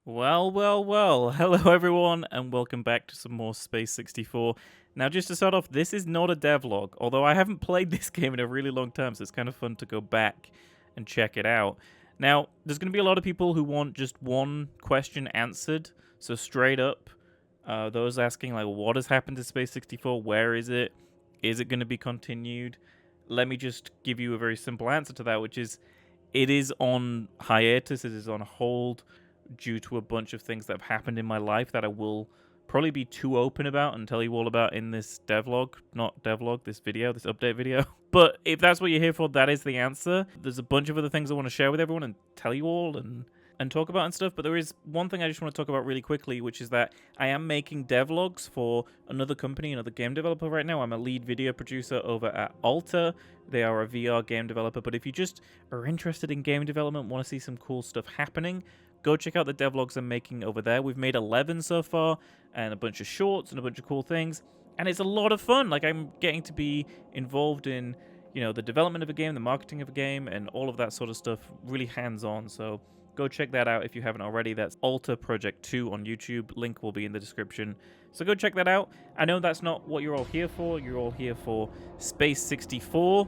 Well. Hello, everyone, and welcome back to some more Space64. Now, just to start off, this is not a devlog, although I haven't played this game in a really long time, so it's kind of fun to go back and check it out. Now, there's going to be a lot of people who want just one question answered, so straight up, those asking, like, what has happened to Space64? Where is it? Is it going to be continued? Let me just give you a very simple answer to that, which is it is on hiatus, it is on hold due to a bunch of things that have happened in my life that I will probably be too open about and tell you all about in this devlog, not devlog, this video, this update video. But if that's what you're here for, that is the answer. There's a bunch of other things I want to share with everyone and tell you all and talk about and stuff, but there is one thing I just want to talk about really quickly, which is that I am making devlogs for another company, another game developer right now. I'm a lead video producer over at Alta. They are a VR game developer, but if you just are interested in game development, want to see some cool stuff happening, go check out the devlogs I'm making over there. We've made 11 so far, and a bunch of shorts and a bunch of cool things, and it's a lot of fun. Like, I'm getting to be involved in, the development of a game, the marketing of a game, and all of that sort of stuff, really hands-on, so go check that out if you haven't already. That's Alta Project 2 on YouTube. Link will be in the description. So go check that out. I know that's not what you're all here for. You're all here for Space64.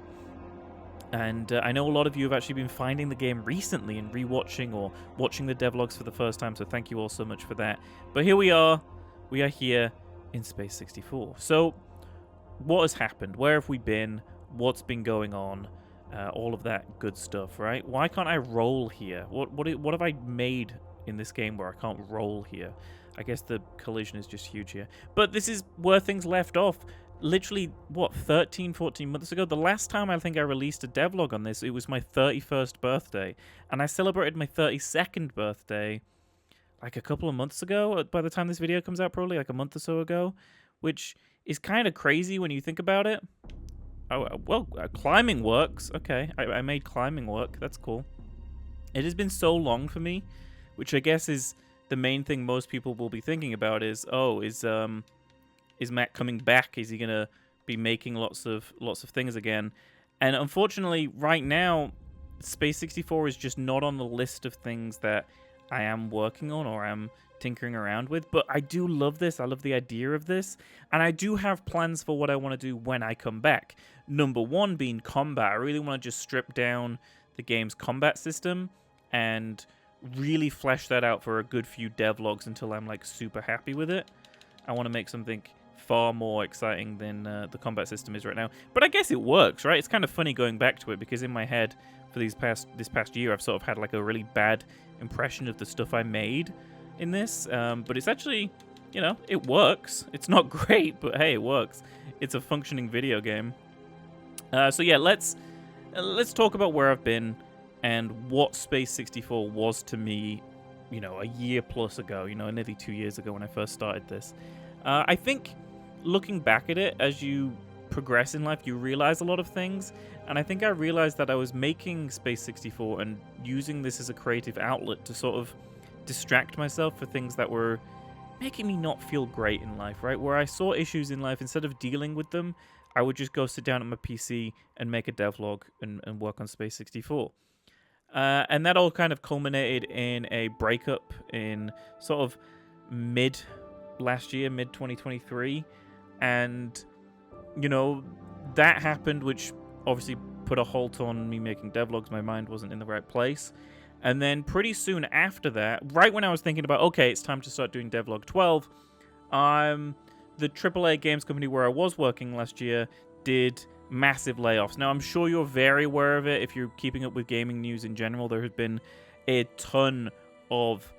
And I know a lot of you have actually been finding the game recently and rewatching or watching the devlogs for the first time, so thank you all so much for that. But here we are. We are here in Space64. So what has happened? Where have we been? What's been going on? All of that good stuff, right? Why can't I roll here? What have I made in this game where I can't roll here? I guess the collision is just huge here. But this is where things left off. Literally, 13, 14 months ago? The last time I think I released a devlog on this, it was my 31st birthday. And I celebrated my 32nd birthday like a couple of months ago, by the time this video comes out, probably like a month or so ago, which is kind of crazy when you think about it. Oh, well, climbing works. Okay, I made climbing work. That's cool. It has been so long for me, which I guess is the main thing most people will be thinking about is, oh, is Matt coming back? Is he gonna be making lots of things again? And unfortunately, right now, Space64 is just not on the list of things that I am working on or am tinkering around with, but I do love this. I love the idea of this, and I do have plans for what I want to do when I come back. Number one being combat. I really want to just strip down the game's combat system and really flesh that out for a good few devlogs until I'm like super happy with it. I want to make something far more exciting than the combat system is right now, but I guess it works, right? It's kind of funny going back to it because in my head for this past year I've sort of had like a really bad impression of the stuff I made in this, but it's actually, it works. It's not great, but hey, it works. It's a functioning video game. So yeah, let's talk about where I've been and what Space64 was to me, a year plus ago, nearly 2 years ago when I first started this. I think looking back at it, as you progress in life, you realize a lot of things, and I think I realized that I was making Space64 and using this as a creative outlet to sort of distract myself for things that were making me not feel great in life, right? Where I saw issues in life, instead of dealing with them, I would just go sit down at my PC and make a devlog and work on Space64. And that all kind of culminated in a breakup in sort of mid 2023. And, that happened, which obviously put a halt on me making devlogs. My mind wasn't in the right place. And then pretty soon after that, right when I was thinking about, okay, it's time to start doing Devlog 12, the AAA games company where I was working last year did massive layoffs. Now, I'm sure you're very aware of it. If you're keeping up with gaming news in general, there has been a ton of,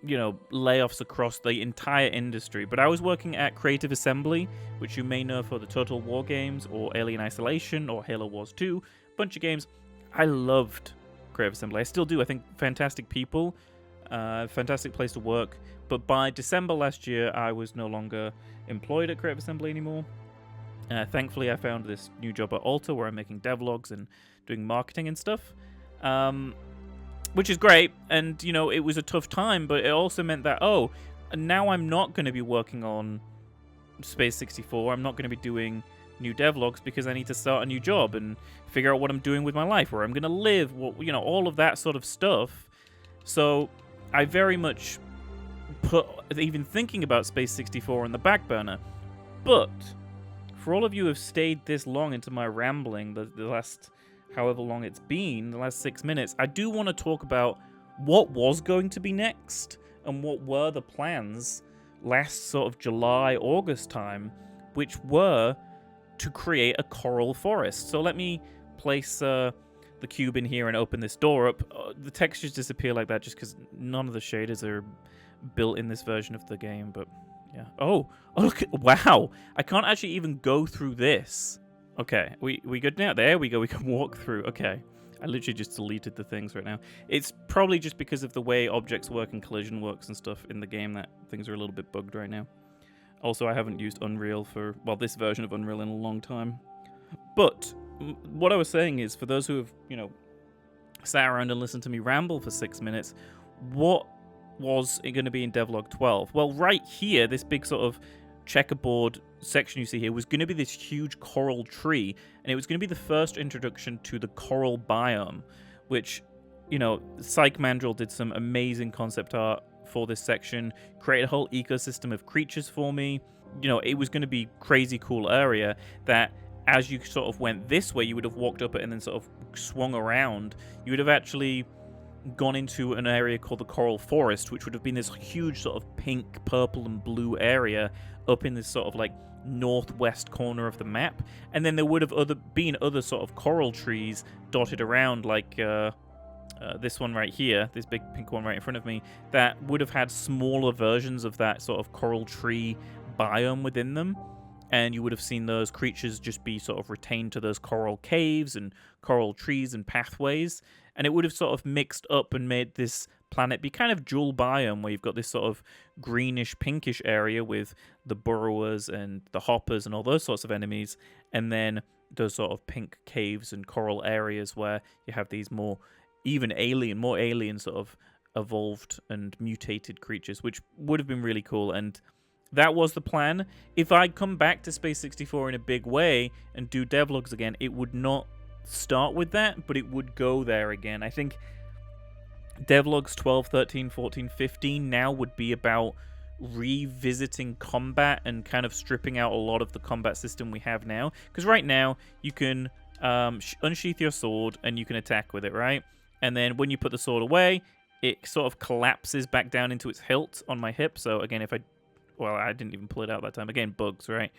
layoffs across the entire industry. But I was working at Creative Assembly, which you may know for the Total War games or Alien Isolation or Halo Wars 2, bunch of games. I loved Creative Assembly. I still do. I think fantastic people, fantastic place to work. But by December last year, I was no longer employed at Creative Assembly anymore. Thankfully, I found this new job at Alta where I'm making devlogs and doing marketing and stuff, which is great. And, it was a tough time, but it also meant that, now I'm not going to be working on Space64. I'm not going to be doing new devlogs because I need to start a new job and figure out what I'm doing with my life, where I'm going to live, all of that sort of stuff. So I very much put even thinking about SPACE64 on the back burner. But for all of you who have stayed this long into my rambling, the last however long it's been, the last 6 minutes, I do want to talk about what was going to be next and what were the plans last sort of July, August time, which were to create a coral forest. So let me place the cube in here and open this door up. The textures disappear like that just because none of the shaders are built in this version of the game, but yeah. Oh, look, wow. I can't actually even go through this. Okay, we good now? There we go, we can walk through. Okay, I literally just deleted the things right now. It's probably just because of the way objects work and collision works and stuff in the game that things are a little bit bugged right now. Also, I haven't used Unreal for, well, this version of Unreal in a long time. But what I was saying is, for those who have, you know, sat around and listened to me ramble for 6 minutes, what was it going to be in Devlog 12? Well, right here, this big sort of checkerboard section you see here was going to be this huge coral tree, and it was going to be the first introduction to the coral biome, which, you know, Psych Mandrill did some amazing concept art for this section, created a whole ecosystem of creatures for me. You know, it was going to be crazy cool area that as you sort of went this way, you would have walked up it and then sort of swung around. You would have actually gone into an area called the Coral Forest, which would have been this huge sort of pink, purple, and blue area up in this sort of like northwest corner of the map. And then there would have been other sort of coral trees dotted around, like this one right here, this big pink one right in front of me, that would have had smaller versions of that sort of coral tree biome within them. And you would have seen those creatures just be sort of retained to those coral caves and coral trees and pathways. And it would have sort of mixed up and made this planet be kind of dual biome, where you've got this sort of greenish, pinkish area with the burrowers and the hoppers and all those sorts of enemies. And then those sort of pink caves and coral areas where you have these more alien sort of evolved and mutated creatures, which would have been really cool. And that was the plan. If I come back to SPACE64 in a big way and do devlogs again, it would not start with that, but it would go there again. I think devlogs 12, 13, 14, 15 now would be about revisiting combat and kind of stripping out a lot of the combat system we have now. Because right now, you can unsheath your sword and you can attack with it, right? And then when you put the sword away, it sort of collapses back down into its hilt on my hip. So again, well, I didn't even pull it out that time. Again, bugs, right?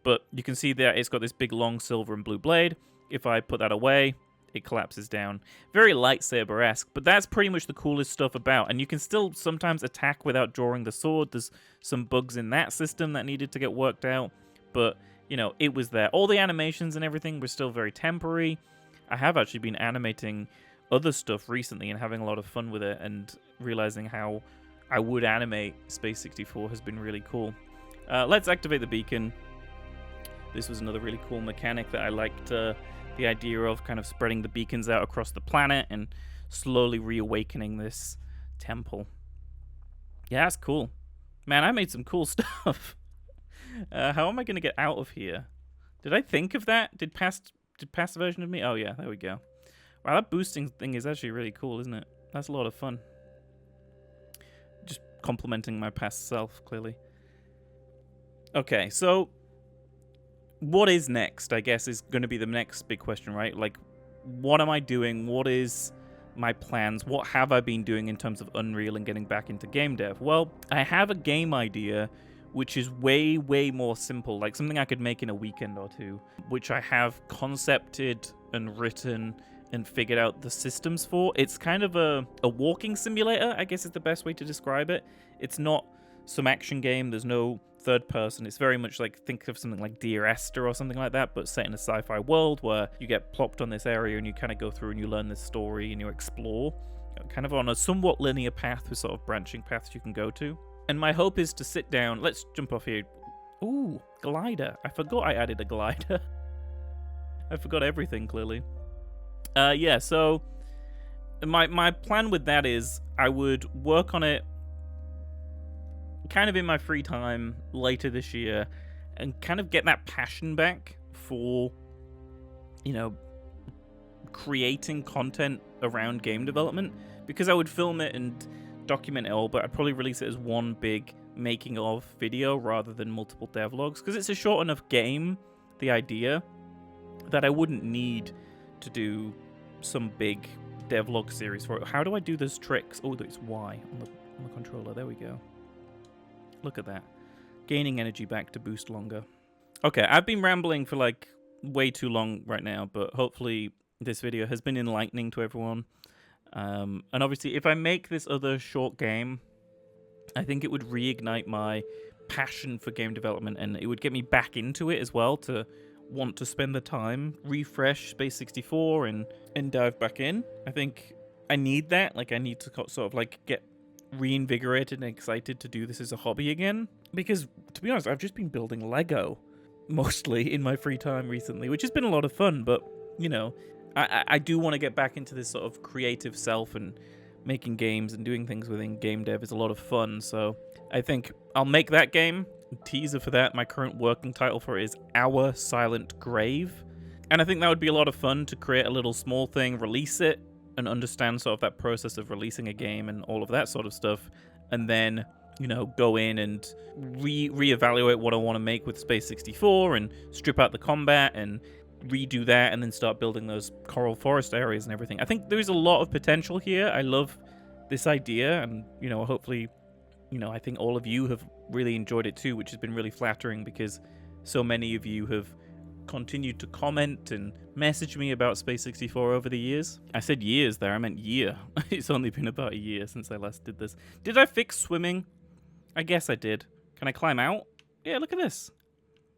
But you can see that it's got this big, long silver and blue blade. If I put that away, it collapses down. Very lightsaber-esque, but that's pretty much the coolest stuff about. And you can still sometimes attack without drawing the sword. There's some bugs in that system that needed to get worked out. But, you know, it was there. All the animations and everything were still very temporary. I have actually been animating other stuff recently and having a lot of fun with it, and realizing how I would animate SPACE64 has been really cool. Let's activate the beacon. This was another really cool mechanic that I liked, the idea of kind of spreading the beacons out across the planet and slowly reawakening this temple. Yeah, that's cool. Man, I made some cool stuff. How am I going to get out of here? Did I think of that? Did past version of me? Oh yeah, there we go. Wow, that boosting thing is actually really cool, isn't it? That's a lot of fun. Just complimenting my past self, clearly. Okay, so what is next, I guess, is going to be the next big question, right? Like, what am I doing? What is my plans? What have I been doing in terms of Unreal and getting back into game dev? Well, I have a game idea which is way, way more simple, like something I could make in a weekend or two, which I have concepted and written and figured out the systems for. It's kind of a walking simulator, I guess is the best way to describe it. It's not some action game. There's no third person. It's very much like, think of something like Dear Esther or something like that, but set in a sci-fi world where you get plopped on this area and you kind of go through and you learn this story and you explore, kind of on a somewhat linear path with sort of branching paths you can go to. And my hope is to sit down. Let's jump off here. Ooh, glider. I forgot I added a glider. I forgot everything, clearly. Yeah, so my plan with that is I would work on it kind of in my free time later this year and kind of get that passion back for, you know, creating content around game development, because I would film it and document it all, but I'd probably release it as one big making of video rather than multiple devlogs, because it's a short enough game, the idea, that I wouldn't need to do some big devlog series for it. How do I do those tricks? Oh, it's Y on the controller. There we go. Look at that. Gaining energy back to boost longer. Okay, I've been rambling for like way too long right now, but hopefully this video has been enlightening to everyone. And obviously, if I make this other short game, I think it would reignite my passion for game development, and it would get me back into it as well, to want to spend the time, refresh SPACE64 and dive back in. I think I need that. Like, I need to sort of like get reinvigorated and excited to do this as a hobby again. Because, to be honest, I've just been building Lego mostly in my free time recently, which has been a lot of fun, but, you know, I do want to get back into this sort of creative self, and making games and doing things within game dev is a lot of fun. So I think I'll make that game. Teaser for that, my current working title for it is Our Silent Grave. And I think that would be a lot of fun to create a little small thing, release it, and understand sort of that process of releasing a game and all of that sort of stuff. And then, you know, go in and reevaluate what I want to make with SPACE64 and strip out the combat and redo that, and then start building those coral forest areas and everything. I think there's a lot of potential here. I love this idea, and, you know, hopefully, you know, I think all of you have really enjoyed it too, which has been really flattering, because so many of you have continued to comment and message me about SPACE64 over the years. I said years there, I meant year. It's only been about a year since I last did this. Did I fix swimming? I guess I did. Can I climb out? Yeah, look at this.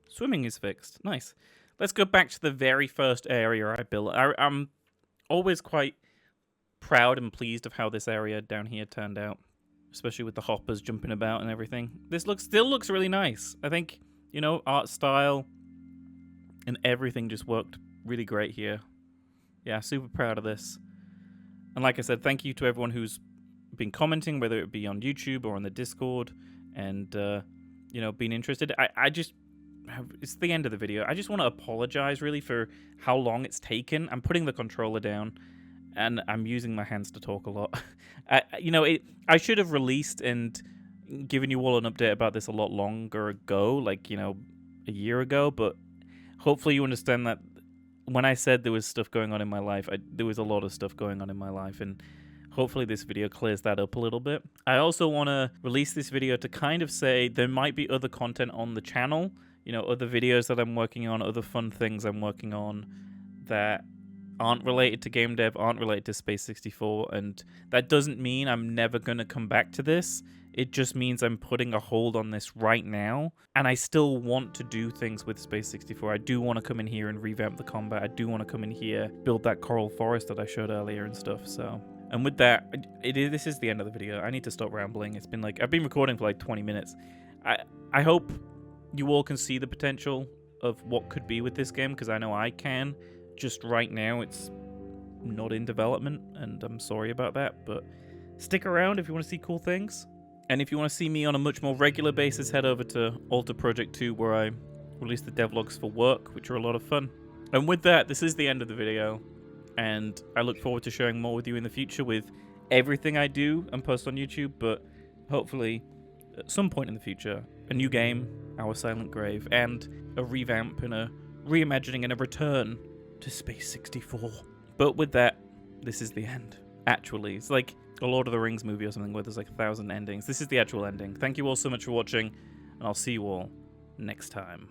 Swimming is fixed. Nice. Let's go back to the very first area I built. I'm always quite proud and pleased of how this area down here turned out, especially with the hoppers jumping about and everything. This still looks really nice. I think, you know, art style and everything just worked really great here. Yeah, super proud of this. And like I said, thank you to everyone who's been commenting, whether it be on YouTube or on the Discord, and, you know, been interested. It's the end of the video. I just want to apologize, really, for how long it's taken. I'm putting the controller down, and I'm using my hands to talk a lot. You know, I should have released and given you all an update about this a lot longer ago, like, you know, a year ago, but hopefully you understand that when I said there was stuff going on in my life, there was a lot of stuff going on in my life, and hopefully this video clears that up a little bit. I also want to release this video to kind of say there might be other content on the channel, you know, other videos that I'm working on, other fun things I'm working on that aren't related to game dev, aren't related to SPACE64, and that doesn't mean I'm never going to come back to this. It just means I'm putting a hold on this right now, and I still want to do things with SPACE64. I do want to come in here and revamp the combat. I do want to come in here, build that coral forest that I showed earlier and stuff, so... And with that, this is the end of the video. I need to stop rambling. It's been like, I've been recording for like 20 minutes. I hope you all can see the potential of what could be with this game, because I know I can. Just right now, it's not in development, and I'm sorry about that, but stick around if you want to see cool things. And if you want to see me on a much more regular basis, head over to Alter Project 2, where I release the devlogs for work, which are a lot of fun. And with that, this is the end of the video, and I look forward to sharing more with you in the future with everything I do and post on YouTube, but hopefully at some point in the future, a new game, Our Silent Grave, and a revamp and a reimagining and a return to SPACE64. But with that, this is the end. Actually, it's like a Lord of the Rings movie or something where there's like 1,000 endings. This is the actual ending. Thank you all so much for watching, and I'll see you all next time.